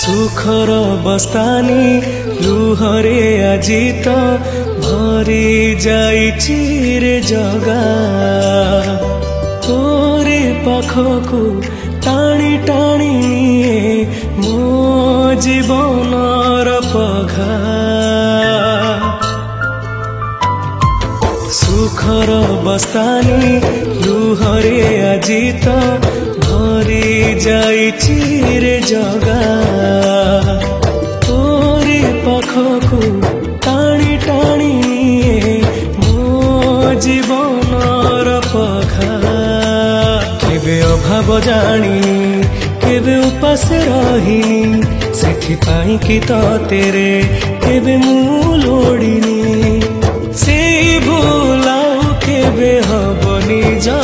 सुखर बस्तानी लुहरे आजी तो भरी जाइछि रे जगा तोरे पाखकु टाणी टाणी निए मो जीवनर पघा सुखर बस्तानी लुहरे आजी तो भरी जाइछि रे जगा तोरे पाखकु टाणी टाणी निए मो जीवनर पघा केबे अभाव जानिनी केबे उपास रहिनी सेठिपाई कि तेरे केबे मु लोडिनी से भूल केबे हबनी जा